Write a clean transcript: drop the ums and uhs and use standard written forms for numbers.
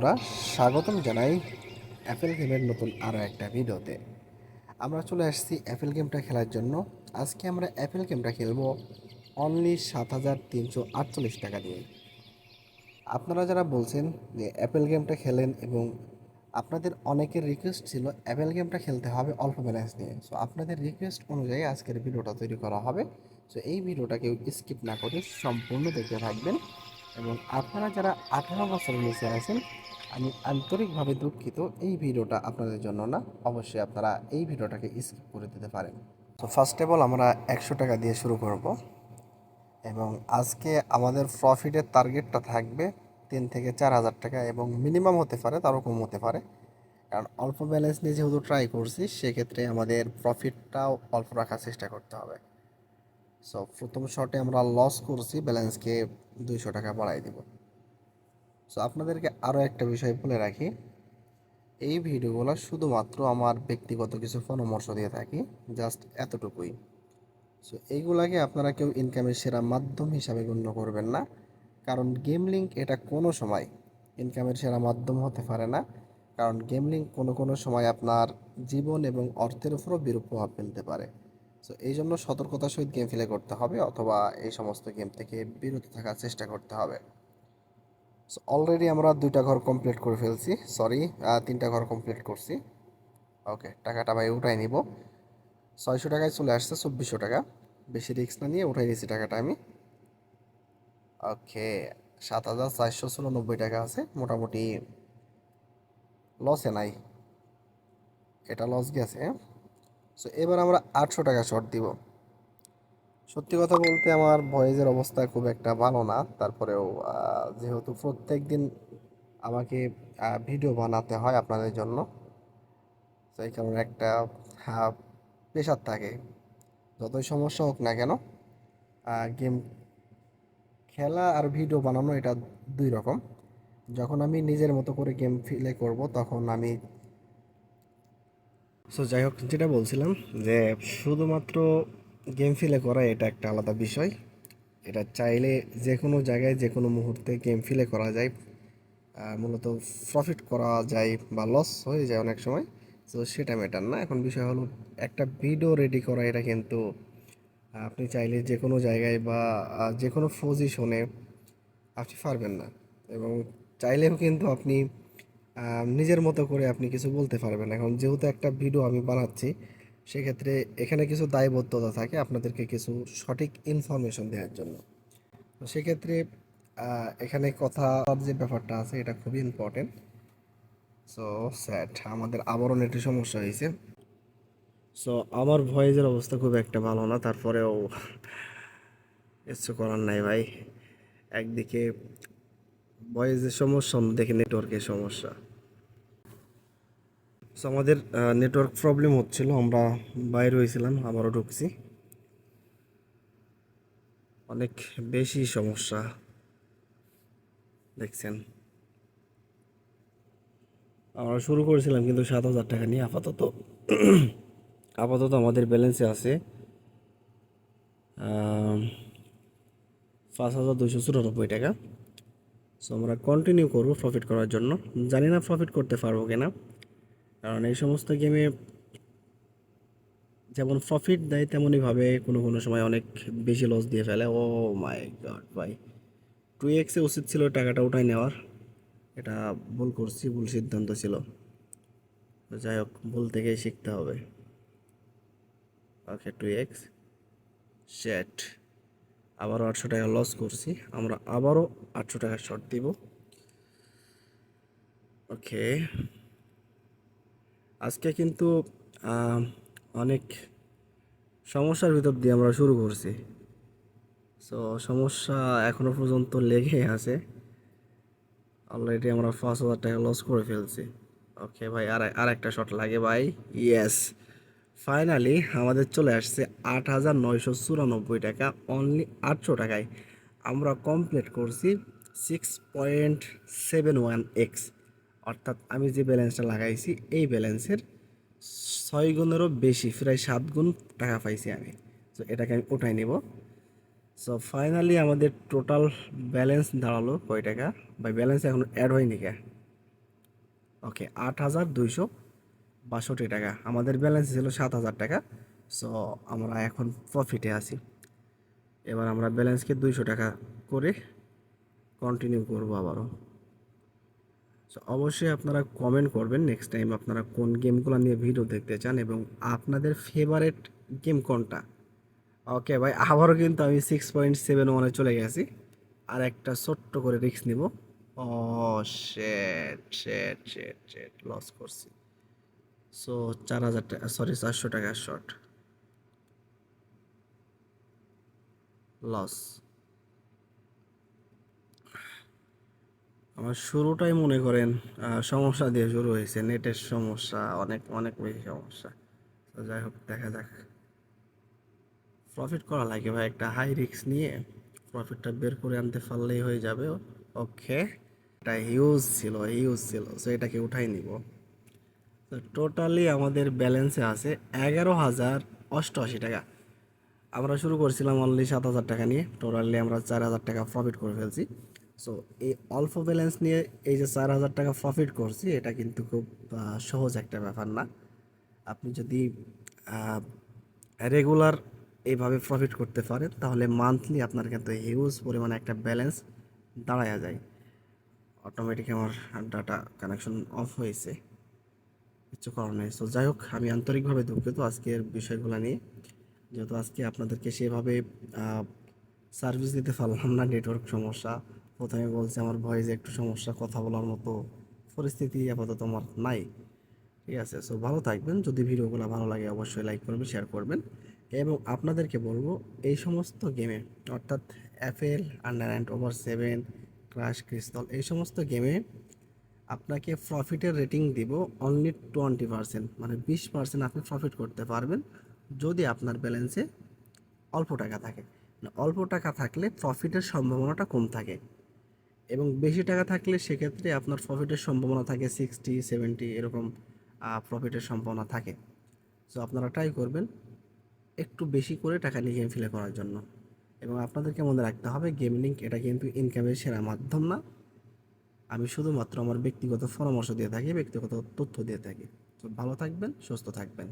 বন্ধুরা, স্বাগতম জানাই অ্যাপেল গেমের নতুন আরও একটা ভিডিওতে। আমরা চলে আসছি অ্যাপেল গেমটা খেলার জন্য। আজকে আমরা অ্যাপেল গেমটা খেলবো অনলি 7,348 টাকা দিয়ে। আপনারা যারা বলছেন যে অ্যাপেল গেমটা খেলেন এবং আপনাদের অনেকের রিকোয়েস্ট ছিল অ্যাপেল গেমটা খেলতে হবে অল্প ব্যালেন্স নিয়ে, সো আপনাদের রিকোয়েস্ট অনুযায়ী আজকের ভিডিওটা তৈরি করা হবে। সো এই ভিডিওটা কেউ স্কিপ না করে সম্পূর্ণ দেখতে থাকবেন। এবং আপনারা যারা 18 বছরের নিচে আছেন, আমি আন্তরিকভাবে দুঃখিত, এই ভিডিওটা আপনাদের জন্য না। অবশ্যই আপনারা এই ভিডিওটাকে স্কিপ করে দিতে পারেন। তো ফার্স্ট অফ অল আমরা 100 টাকা দিয়ে শুরু করব এবং আজকে আমাদের প্রফিটের টার্গেটটা থাকবে 3 থেকে 4 হাজার টাকা এবং মিনিমাম হতে পারে, তারও কম হতে পারে। কারণ অল্প ব্যালেন্স নিয়ে যেহেতু ট্রাই করছি, সেক্ষেত্রে আমাদের প্রফিটটাও অল্প রাখার চেষ্টা করতে হবে। সো প্রথম শটে আমরা লস করছি, ব্যালেন্সকে 200 টাকা বাড়াই দিব। সো আপনাদেরকে আরও একটা বিষয় বলে রাখি, এই ভিডিওগুলো শুধুমাত্র আমার ব্যক্তিগত কিছু পরামর্শ দিয়ে থাকি, জাস্ট এতটুকুই। সো এইগুলাকে আপনারা কেউ ইনকামের সেরা মাধ্যম হিসাবে গণ্য করবেন না, কারণ গেম লিঙ্ক এটা কোনো সময় ইনকামের সেরা মাধ্যম হতে পারে না। কারণ গেম লিঙ্ক কোনো কোনো সময় আপনার জীবন এবং অর্থের উপরও বিরূপ প্রভাব ফেলতে পারে। সো এই জন্য সতর্কতার সহিত গেম প্লে করতে হবে, অথবা এই সমস্ত গেম থেকে বিরত থাকার চেষ্টা করতে হবে। সো অলরেডি আমরা 2টা ঘর কমপ্লিট করে ফেলছি, সরি 3টা ঘর কমপ্লিট করছি। ওকে, টাকাটা ভাই উঠাই নিব। 600 টাকায় চলে আসছে 2400 টাকা। বেশি রিস্ক না নিয়ে উঠাই নিয়েছি টাকাটা আমি। ওকে, 7,494 টাকা আছে, মোটামুটি লসে নাই, এটা লস গেছে। সো এবার আমরা 800 টাকা শর্ট দিব। সত্যি কথা বলতে আমার ভয়েসের অবস্থা খুব একটা ভালো না, তারপরেও যেহেতু প্রত্যেক দিন আমাকে ভিডিও বানাতে হয় আপনাদের জন্য, সেই কারণে একটা প্রেশার থাকে। যতই সমস্যা হোক না কেন, গেম খেলা আর ভিডিও বানানো এটা দুই রকম। যখন আমি নিজের মতো করে গেম প্লে করব তখন আমি, সো যাই হোক, যেটা বলছিলাম যে শুধুমাত্র গেম প্লে করা এটা একটা আলাদা বিষয়। এটা চাইলে যে কোনো জায়গায় যে কোনো মুহূর্তে গেম প্লে করা যায়, মূলত প্রফিট করা যায় বা লস হয়ে যায় অনেক সময়। তো সেটা ম্যাটার না, এখন বিষয় হলো একটা ভিডিও রেডি করা। এটা কিন্তু আপনি চাইলে যে কোনো জায়গায় বা যে কোনো পজিশনে আপনি পারবেন না। এবং চাইলেও কিন্তু আপনি নিজের মতো করে আপনি কিছু বলতে পারবেন না। এখন যেহেতু একটা ভিডিও আমি বানাচ্ছি, সেক্ষেত্রে এখানে কিছু দায়বদ্ধতা থাকে আপনাদেরকে কিছু সঠিক ইনফরমেশন দেওয়ার জন্য। তো সেক্ষেত্রে এখানে কথার যে ব্যাপারটা আছে এটা খুবই ইম্পর্টেন্ট। সো স্যাড, আমাদের আবারও নেটের সমস্যা হয়েছে। সো আমার ভয়েসের অবস্থা খুব একটা ভালো না, তারপরেও কিছু করার নাই ভাই। একদিকে ভয়েসের সমস্যা, অন্যদিকে নেটওয়ার্কের সমস্যা। সো আমাদের নেটওয়ার্ক প্রবলেম হচ্ছিল, আমরা বাইরে হয়েছিলাম, আবারও ঢুকছি। অনেক বেশি সমস্যা দেখছেন। আমরা শুরু করেছিলাম কিন্তু 7,000 টাকা নিয়ে। আপাতত আমাদের ব্যালেন্সে আছে 5,294 টাকা। সো আমরা কন্টিনিউ করব প্রফিট করার জন্য। জানি না প্রফিট করতে পারবো কিনা, কারণ এই সমস্ত গেমে যেমন প্রফিট দেয় তেমনইভাবে কোনো কোনো সময় অনেক বেশি লস দিয়ে ফেলে। ও মাই গড ভাই, 2x উচিত ছিল টাকাটা উঠাই নেওয়ার। এটা ভুল করছি, ভুল সিদ্ধান্ত ছিল। যাই হোক, ভুল থেকেই শিখতে হবে। ওকে, 2x শেট, আবারও 800 টাকা লস করছি। আমরা আবারও 800 টাকা শর্ট দিব। ওকে, আজকে কিন্তু অনেক সমস্যার ভিতর দিয়ে আমরা শুরু করছি। সো সমস্যা এখনো পর্যন্ত লেগে আছে। অলরেডি আমরা 5,000 টাকা লস করে ফেলছি। ওকে ভাই, আর একটা শট লাগে ভাই। ইয়েস, ফাইনালি আমাদের চলে আসছে 8,994 টাকা। অনলি 800 টাকায় আমরা কমপ্লিট করছি 6.71x। অর্থাৎ আমি যে ব্যালেন্সটা লাগাইছি এই ব্যালেন্সের 6 গুণেরও বেশি, প্রায় 7 গুণ টাকা পাইছি আমি। তো এটাকে আমি উঠাই নেব। সো ফাইনালি আমাদের টোটাল ব্যালেন্স দাঁড়ালো কয় টাকা? ভাই ব্যালেন্স এখন অ্যাড হয়নি কে? ওকে, 8,262 টাকা। আমাদের ব্যালেন্স ছিল 7,000 টাকা। সো আমরা এখন প্রফিটে আছি। এবার আমরা ব্যালেন্সকে 200 টাকা করে কন্টিনিউ করবো আবারও। সো অবশ্যই আপনারা কমেন্ট করবেন নেক্সট টাইম আপনারা কোন গেমগুলো নিয়ে ভিডিও দেখতে চান এবং আপনাদের ফেভারেট গেম কোনটা। ওকে ভাই, আবারও কিন্তু আমি 6.71 চলে গেছি। আর একটা ছোট্ট করে রিস্ক নিব। ও শেট শেট শেট শেট, লস করছি। সো 4,000 টাকা, সরি 400 টাকা শর্ট, লস। আমার শুরুটাই মনে করেন সমস্যা দিয়ে শুরু হয়েছে, নেটের সমস্যা, অনেক অনেক বেশি সমস্যা। তো যাই হোক, দেখা যাক। প্রফিট করা লাগে ভাই, একটা হাই রিস্ক নিয়ে প্রফিটটা বের করে আনতে পারলেই হয়ে যাবে। ওকে, এটা হিউজ ছিল, সো এটাকে উঠাই নিব। তো টোটালি আমাদের ব্যালেন্সে আছে 11,088 টাকা। আমরা শুরু করছিলাম অনলি 7,000 টাকা নিয়ে, টোটালি আমরা 4,000 টাকা প্রফিট করে ফেলছি। সো এই অল্প ব্যালেন্স নিয়ে এই যে 4,000 টাকা প্রফিট করছি, এটা কিন্তু খুব সহজ একটা ব্যাপার না। আপনি যদি রেগুলার এইভাবে প্রফিট করতে পারেন তাহলে মান্থলি আপনার কিন্তু হিউজ পরিমাণে একটা ব্যালেন্স দাঁড়ায়া যায়। অটোমেটিক আমার ডাটা কানেকশন অফ হয়েছে, কিছু করার নেই। সো যাই হোক, আমি আন্তরিকভাবে দুঃখিত আজকের বিষয়গুলো নিয়ে, যেহেতু আজকে আপনাদেরকে সেভাবে সার্ভিস দিতে পারলাম না, নেটওয়ার্ক সমস্যা। প্রথমে বলছে আমার ভয়েসে একটু সমস্যা, কথা বলার মতো পরিস্থিতি আপাতত আমার নাই। ঠিক আছে, সো ভালো থাকবেন। যদি ভিডিওগুলো ভালো লাগে অবশ্যই লাইক করবেন, শেয়ার করবেন। এবং আপনাদেরকে বলবো এই সমস্ত গেমে, অর্থাৎ Apple, under and over 7, crush crystal, এই সমস্ত গেমে আপনাকে প্রফিটের রেটিং দিব অনলি 20%, মানে 20% আপনি প্রফিট করতে পারবেন যদি আপনার ব্যালেন্সে অল্প টাকা থাকে। অল্প টাকা থাকলে প্রফিটের সম্ভাবনাটা কম থাকে, এবং বেশি টাকা থাকলে সেক্ষেত্রে আপনার প্রফিটের সম্ভাবনা থাকে 60-70 এরকম প্রফিটের সম্ভাবনা থাকে। সো আপনারা ট্রাই করবেন একটু বেশি করে টাকা নিয়ে গেম প্লে করার জন্য। এবং আপনাদেরকে মনে রাখতে হবে, গেম লিঙ্ক এটা কিন্তু ইনকামের সেরা মাধ্যম না। আমি শুধুমাত্র আমার ব্যক্তিগত পরামর্শ দিয়ে থাকি, ব্যক্তিগত তথ্য দিয়ে থাকি। তো ভালো থাকবেন, সুস্থ থাকবেন।